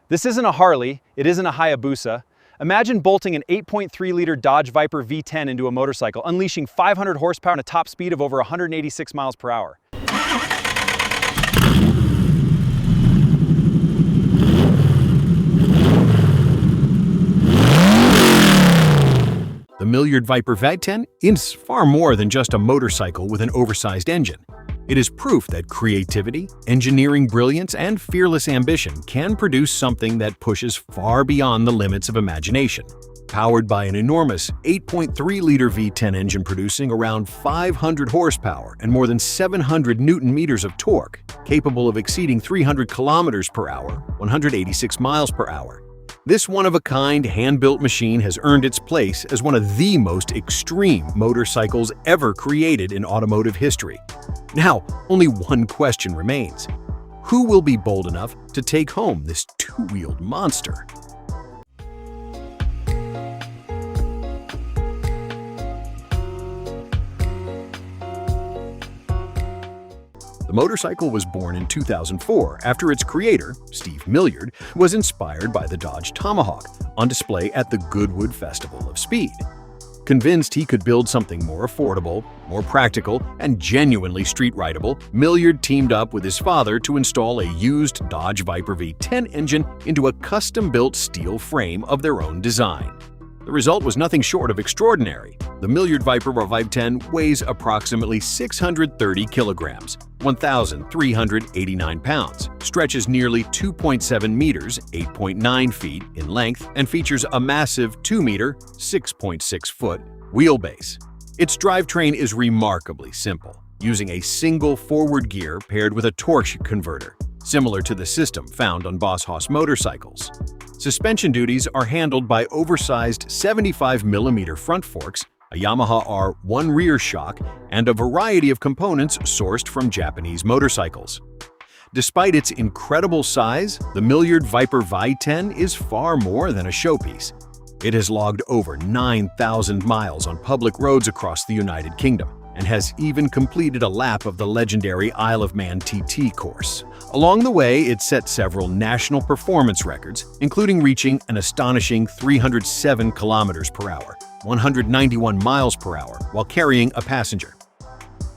This isn't a Harley, it isn't a Hayabusa. Imagine bolting an 8.3-liter Dodge Viper V10 into a motorcycle, unleashing 500 horsepower and a top speed of over 186 miles per hour. The Millyard Viper V10 is far more than just a motorcycle with an oversized engine. It is proof that creativity, engineering brilliance, and fearless ambition can produce something that pushes far beyond the limits of imagination. Powered by an enormous 8.3-liter V10 engine producing around 500 horsepower and more than 700 newton-meters of torque, capable of exceeding 300 kilometers per hour, 186 miles per hour. This one-of-a-kind, hand-built machine has earned its place as one of the most extreme motorcycles ever created in automotive history. Now, only one question remains. Who will be bold enough to take home this two-wheeled monster? The motorcycle was born in 2004 after its creator, Steve Millyard, was inspired by the Dodge Tomahawk on display at the Goodwood Festival of Speed. Convinced he could build something more affordable, more practical, and genuinely street-rideable, Millyard teamed up with his father to install a used Dodge Viper V10 engine into a custom-built steel frame of their own design. The result was nothing short of extraordinary. The Millyard Viper V10 weighs approximately 630 kilograms, 1,389 pounds, stretches nearly 2.7 meters, 8.9 feet in length, and features a massive 2-meter, 6.6 foot wheelbase. Its drivetrain is remarkably simple, using a single forward gear paired with a torque converter, similar to the system found on Boss Haus motorcycles. Suspension duties are handled by oversized 75mm front forks, a Yamaha R1 rear shock, and a variety of components sourced from Japanese motorcycles. Despite its incredible size, the Millyard Viper V10 is far more than a showpiece. It has logged over 9,000 miles on public roads across the United Kingdom and has even completed a lap of the legendary Isle of Man TT course. Along the way, it set several national performance records, including reaching an astonishing 307 kilometers per hour, 191 miles per hour, while carrying a passenger.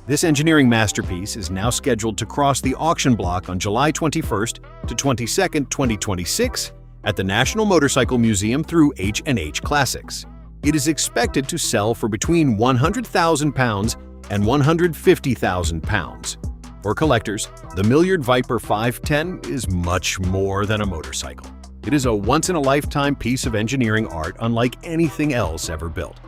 This engineering masterpiece is now scheduled to cross the auction block on July 21st to 22nd, 2026 at the National Motorcycle Museum through H&H Classics. It is expected to sell for between £100,000 and £150,000. For collectors, the Millyard Viper V10 is much more than a motorcycle. It is a once-in-a-lifetime piece of engineering art unlike anything else ever built.